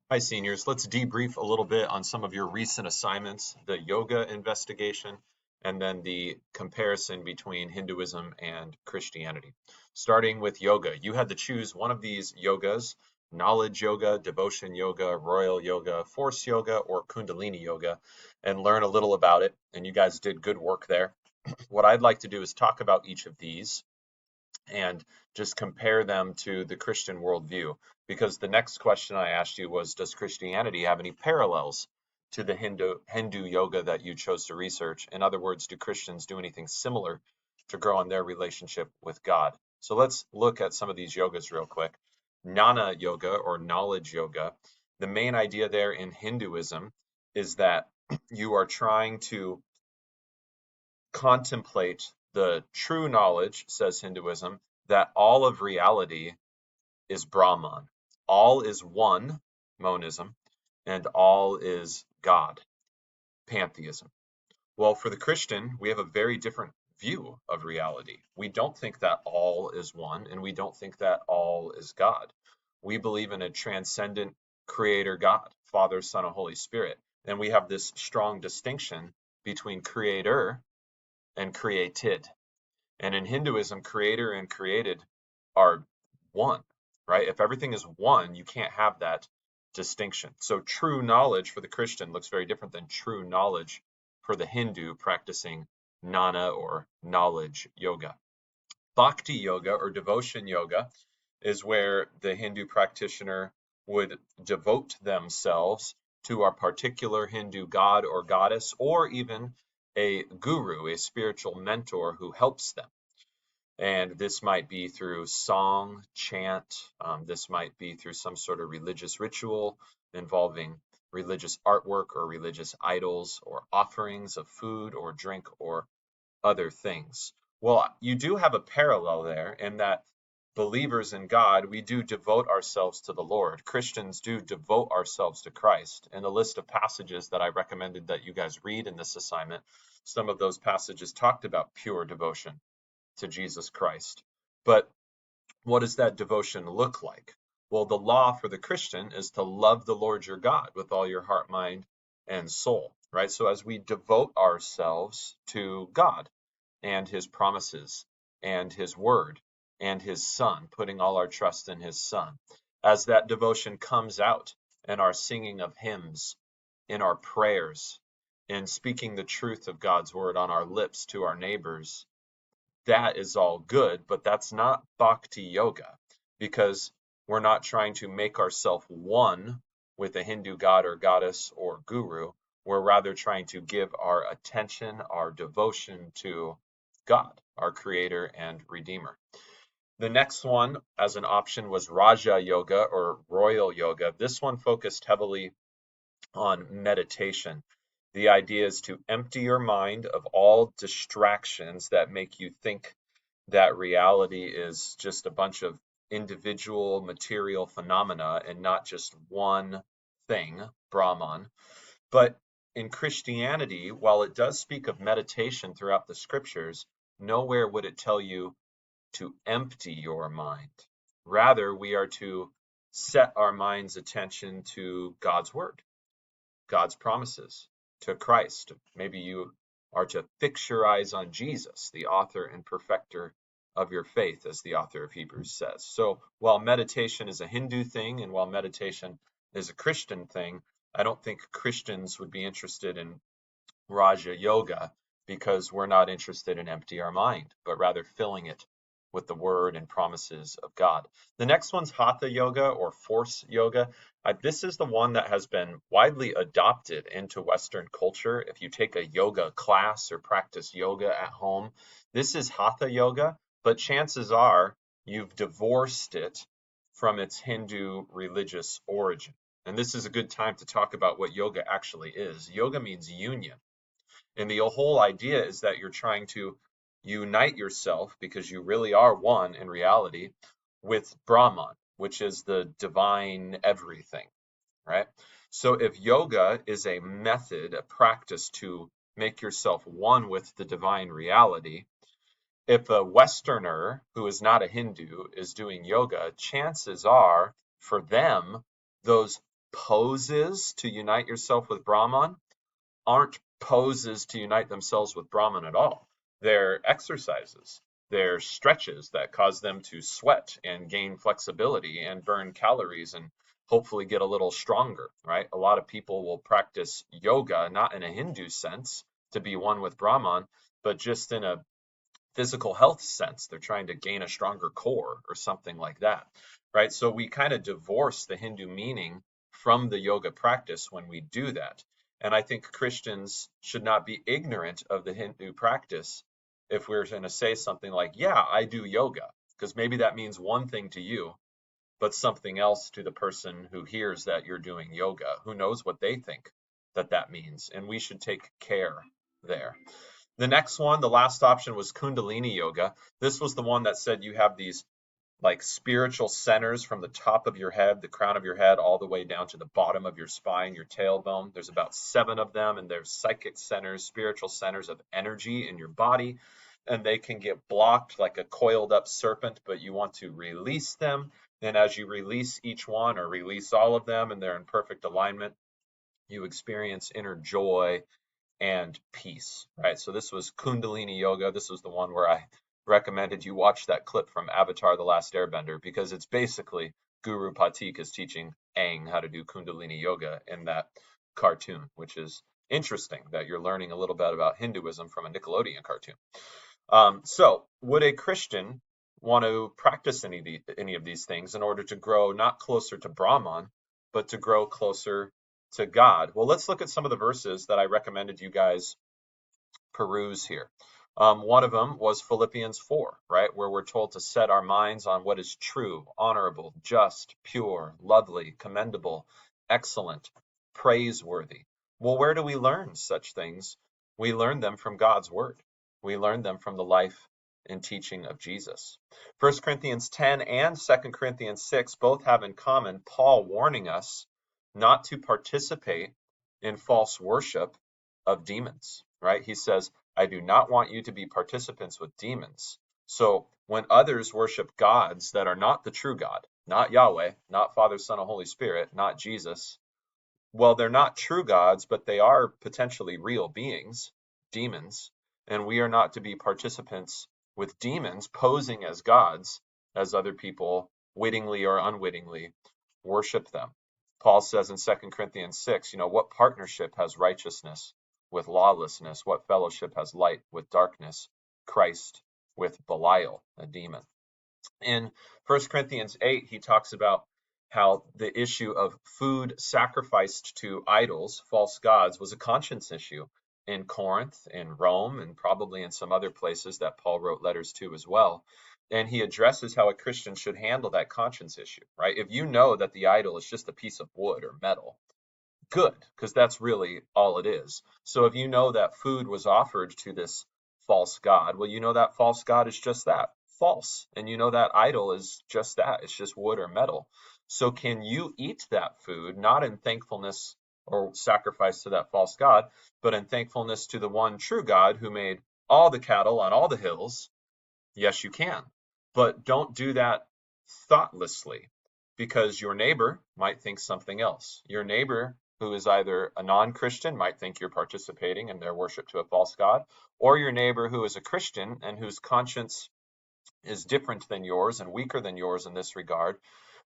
Hi, seniors. Let's debrief a little bit on some of your recent assignments, the yoga investigation, and then the comparison between Hinduism and Christianity. Starting with yoga, you had to choose one of these yogas: knowledge yoga, devotion yoga, royal yoga, force yoga, or Kundalini yoga, and learn a little about it. And you guys did good work there. What I'd like to do is talk about each of these and just compare them to the Christian worldview. Because the next question I asked you was, does Christianity have any parallels to the Hindu yoga that you chose to research? In other words, do Christians do anything similar to grow in their relationship with God? So let's look at some of these yogas real quick. Jnana yoga or knowledge yoga. The main idea there in Hinduism is that you are trying to contemplate the true knowledge, says Hinduism, that all of reality is Brahman. All is one, monism, and all is God, pantheism. Well, for the Christian, we have a very different view of reality. We don't think that all is one, and we don't think that all is God. We believe in a transcendent creator God, Father, Son, and Holy Spirit. And we have this strong distinction between creator and created. And in Hinduism, creator and created are one, right? If everything is one, you can't have that distinction. So true knowledge for the Christian looks very different than true knowledge for the Hindu practicing jnana or knowledge yoga. Bhakti yoga or devotion yoga is where the Hindu practitioner would devote themselves to a particular Hindu god or goddess, or even a guru, a spiritual mentor who helps them. And this might be through song, chant. This might be through some sort of religious ritual involving religious artwork or religious idols or offerings of food or drink or other things. Well, you do have a parallel there in that believers in God, we do devote ourselves to the Lord. Christians do devote ourselves to Christ. In the list of passages that I recommended that you guys read in this assignment, some of those passages talked about pure devotion to Jesus Christ. But what does that devotion look like? Well, the law for the Christian is to love the Lord your God with all your heart, mind, and soul, right? So as we devote ourselves to God and his promises and his word and his son, putting all our trust in his son, as that devotion comes out in our singing of hymns, in our prayers, in speaking the truth of God's word on our lips to our neighbors, that is all good, but that's not bhakti yoga because we're not trying to make ourselves one with a Hindu god or goddess or guru. We're rather trying to give our attention, our devotion to God, our creator and redeemer. The next one as an option was Raja Yoga or Royal Yoga. This one focused heavily on meditation. The idea is to empty your mind of all distractions that make you think that reality is just a bunch of individual material phenomena and not just one thing, Brahman. But in Christianity, while it does speak of meditation throughout the scriptures, nowhere would it tell you to empty your mind. Rather, we are to set our mind's attention to God's word, God's promises, to Christ. Maybe you are to fix your eyes on Jesus, the author and perfecter of your faith, as the author of Hebrews says. So while meditation is a Hindu thing and while meditation is a Christian thing, I don't think Christians would be interested in Raja Yoga because we're not interested in empty our mind, but rather filling it with the word and promises of God. The next one's Hatha Yoga or Force Yoga. This is the one that has been widely adopted into Western culture. If you take a yoga class or practice yoga at home, this is Hatha Yoga, but chances are you've divorced it from its Hindu religious origin. And this is a good time to talk about what yoga actually is. Yoga means union. And the whole idea is that you're trying to unite yourself, because you really are one in reality, with Brahman, which is the divine everything, right? So if yoga is a method, a practice to make yourself one with the divine reality, if a Westerner who is not a Hindu is doing yoga, chances are for them, those poses to unite yourself with Brahman aren't poses to unite themselves with Brahman at all. They're exercises. They're stretches that cause them to sweat and gain flexibility and burn calories and hopefully get a little stronger, right? A lot of people will practice yoga, not in a Hindu sense to be one with Brahman, but just in a physical health sense. They're trying to gain a stronger core or something like that, right? So we kind of divorce the Hindu meaning from the yoga practice when we do that. And I think Christians should not be ignorant of the Hindu practice if we're going to say something like, yeah, I do yoga, because maybe that means one thing to you, but something else to the person who hears that you're doing yoga. Who knows what they think that that means? And we should take care there. The next one, the last option, was Kundalini yoga. This was the one that said you have these like spiritual centers from the top of your head, the crown of your head, all the way down to the bottom of your spine, your tailbone. There's about 7 of them, and they're psychic centers, spiritual centers of energy in your body. And they can get blocked like a coiled up serpent, but you want to release them. And as you release each one or release all of them and they're in perfect alignment, you experience inner joy and peace, right? So this was Kundalini yoga. This was the one where I recommended you watch that clip from Avatar: The Last Airbender, because it's basically Guru Patik is teaching Aang how to do Kundalini yoga in that cartoon, which is interesting that you're learning a little bit about Hinduism from a Nickelodeon cartoon. So would a Christian want to practice any of these things in order to grow not closer to Brahman, but to grow closer to God? Well, let's look at some of the verses that I recommended you guys peruse here. One of them was Philippians 4, right, where we're told to set our minds on what is true, honorable, just, pure, lovely, commendable, excellent, praiseworthy. Well, where do we learn such things? We learn them from God's word. We learn them from the life and teaching of Jesus. 1 Corinthians 10 and 2 Corinthians 6 both have in common Paul warning us not to participate in false worship of demons, right? He says, I do not want you to be participants with demons. So when others worship gods that are not the true God, not Yahweh, not Father, Son, and Holy Spirit, not Jesus, well, they're not true gods, but they are potentially real beings, demons, and we are not to be participants with demons posing as gods as other people wittingly or unwittingly worship them. Paul says in 2 Corinthians 6, what partnership has righteousness with lawlessness? What fellowship has light with darkness? Christ with Belial, a demon. In 1 Corinthians 8, he talks about how the issue of food sacrificed to idols, false gods, was a conscience issue in Corinth, in Rome, and probably in some other places that Paul wrote letters to as well. And he addresses how a Christian should handle that conscience issue, right? If you know that the idol is just a piece of wood or metal, good, because that's really all it is. So if you know that food was offered to this false god, well, you know that false god is just that, false. And you know that idol is just that, it's just wood or metal. So can you eat that food, not in thankfulness or sacrifice to that false god, but in thankfulness to the one true God who made all the cattle on all the hills? Yes, you can. But don't do that thoughtlessly, because your neighbor might think something else. Your neighbor, who is either a non-Christian, might think you're participating in their worship to a false god, or your neighbor who is a Christian and whose conscience is different than yours and weaker than yours in this regard,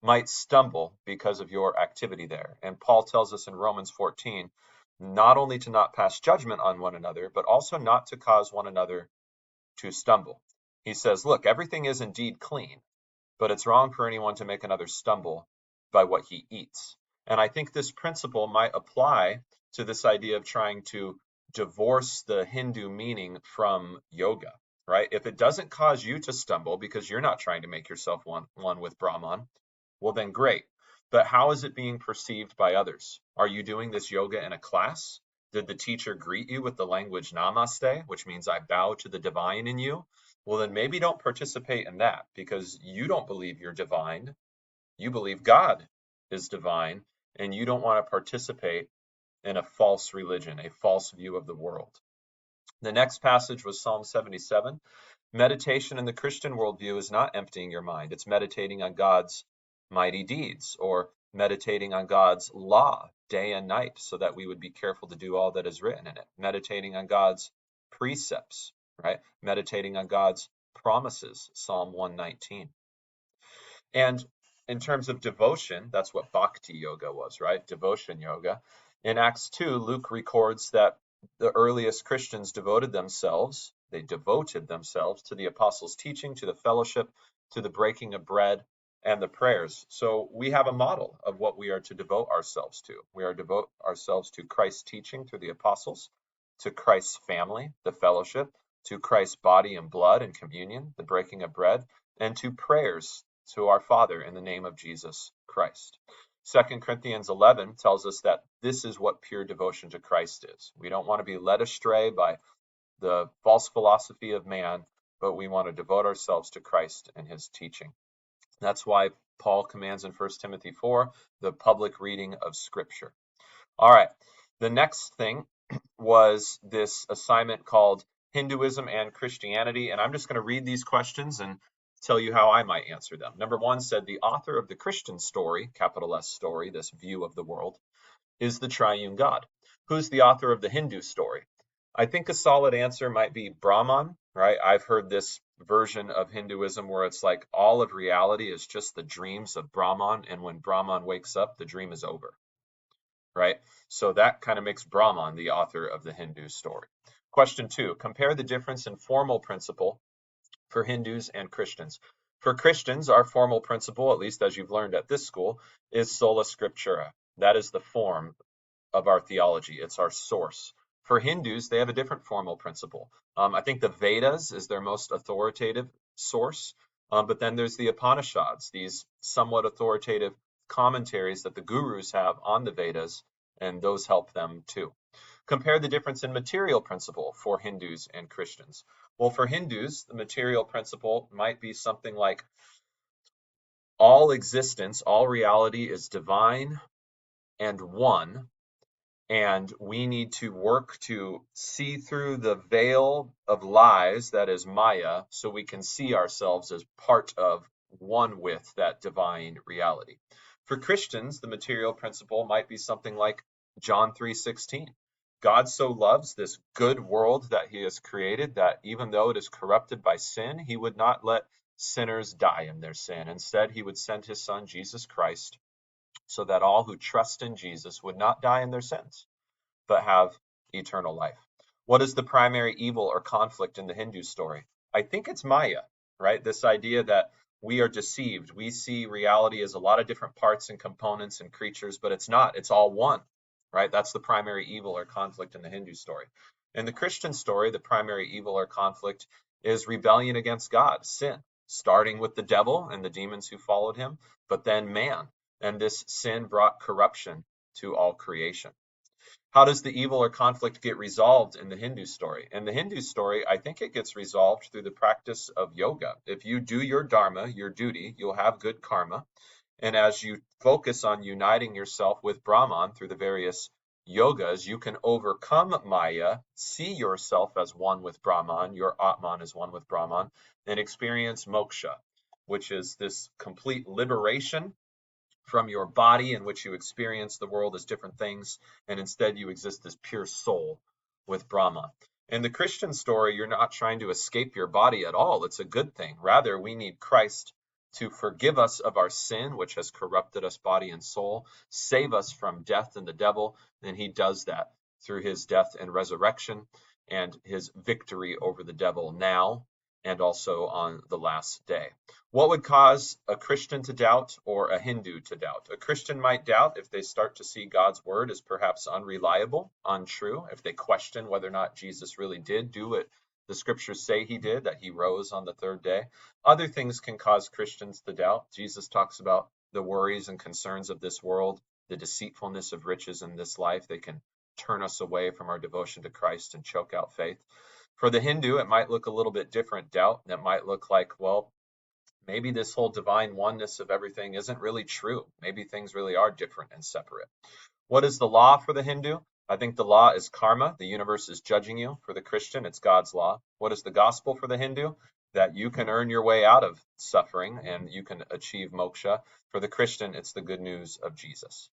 might stumble because of your activity there. And Paul tells us in Romans 14, not only to not pass judgment on one another, but also not to cause one another to stumble. He says, look, everything is indeed clean, but it's wrong for anyone to make another stumble by what he eats. And I think this principle might apply to this idea of trying to divorce the Hindu meaning from yoga, right? If it doesn't cause you to stumble because you're not trying to make yourself one with Brahman, well, then great. But how is it being perceived by others? Are you doing this yoga in a class? Did the teacher greet you with the language namaste, which means I bow to the divine in you? Well, then maybe don't participate in that, because you don't believe you're divine. You believe God is divine, and you don't want to participate in a false religion, a false view of the world. The next passage was Psalm 77. Meditation in the Christian worldview is not emptying your mind. It's meditating on God's mighty deeds, or meditating on God's law day and night so that we would be careful to do all that is written in it, meditating on God's precepts, right? Meditating on God's promises, Psalm 119. And in terms of devotion, that's what bhakti yoga was, right? Devotion yoga. In Acts 2, Luke records that the earliest Christians devoted themselves to the apostles' teaching, to the fellowship, to the breaking of bread, and the prayers. So we have a model of what we are to devote ourselves to. We are to devote ourselves to Christ's teaching through the apostles, to Christ's family, the fellowship, to Christ's body and blood and communion, the breaking of bread, and to prayers to our Father in the name of Jesus Christ. 2 Corinthians 11 tells us that this is what pure devotion to Christ is. We don't want to be led astray by the false philosophy of man, but we want to devote ourselves to Christ and his teaching. That's why Paul commands in 1 Timothy 4 the public reading of Scripture. All right, the next thing was this assignment called Hinduism and Christianity, and I'm just going to read these questions and tell you how I might answer them. Number one said, the author of the Christian story, capital S story, this view of the world, is the triune God. Who's the author of the Hindu story? I think a solid answer might be Brahman, right? I've heard this version of Hinduism where it's like all of reality is just the dreams of Brahman, and when Brahman wakes up, the dream is over, right? So that kind of makes Brahman the author of the Hindu story. Question 2, compare the difference in formal principle for Hindus and Christians. For Christians, our formal principle, at least as you've learned at this school, is sola scriptura. That is the form of our theology. It's our source. For Hindus, they have a different formal principle. I think the Vedas is their most authoritative source, but then there's the Upanishads, these somewhat authoritative commentaries that the gurus have on the Vedas, and those help them too. Compare the difference in material principle for Hindus and Christians. Well, for Hindus, the material principle might be something like all existence, all reality is divine and one, and we need to work to see through the veil of lies that is Maya so we can see ourselves as part of one with that divine reality. For Christians, the material principle might be something like John 3:16. God so loves this good world that he has created that even though it is corrupted by sin, he would not let sinners die in their sin. Instead, he would send his son, Jesus Christ, so that all who trust in Jesus would not die in their sins, but have eternal life. What is the primary evil or conflict in the Hindu story? I think it's Maya, right? This idea that we are deceived. We see reality as a lot of different parts and components and creatures, but it's not. It's all one, right? That's the primary evil or conflict in the Hindu story. In the Christian story, the primary evil or conflict is rebellion against God, sin, starting with the devil and the demons who followed him, but then man. And this sin brought corruption to all creation. How does the evil or conflict get resolved in the Hindu story? In the Hindu story, I think it gets resolved through the practice of yoga. If you do your dharma, your duty, you'll have good karma. And as you focus on uniting yourself with Brahman through the various yogas, you can overcome Maya, see yourself as one with Brahman, your Atman is one with Brahman, and experience moksha, which is this complete liberation from your body in which you experience the world as different things, and instead you exist as pure soul with Brahma. In the Christian story, you're not trying to escape your body at all. It's a good thing. Rather, we need Christ to forgive us of our sin, which has corrupted us body and soul, save us from death and the devil, and he does that through his death and resurrection and his victory over the devil now and also on the last day. What would cause a Christian to doubt or a Hindu to doubt? A Christian might doubt if they start to see God's word as perhaps unreliable, untrue, if they question whether or not Jesus really did do what the scriptures say he did, that he rose on the third day. Other things can cause Christians to doubt. Jesus talks about the worries and concerns of this world, the deceitfulness of riches in this life. They can turn us away from our devotion to Christ and choke out faith. For the Hindu, it might look a little bit different doubt. It might look like, well, maybe this whole divine oneness of everything isn't really true. Maybe things really are different and separate. What is the law for the Hindu? I think the law is karma. The universe is judging you. For the Christian, it's God's law. What is the gospel for the Hindu? that you can earn your way out of suffering and you can achieve moksha. For the Christian, it's the good news of Jesus.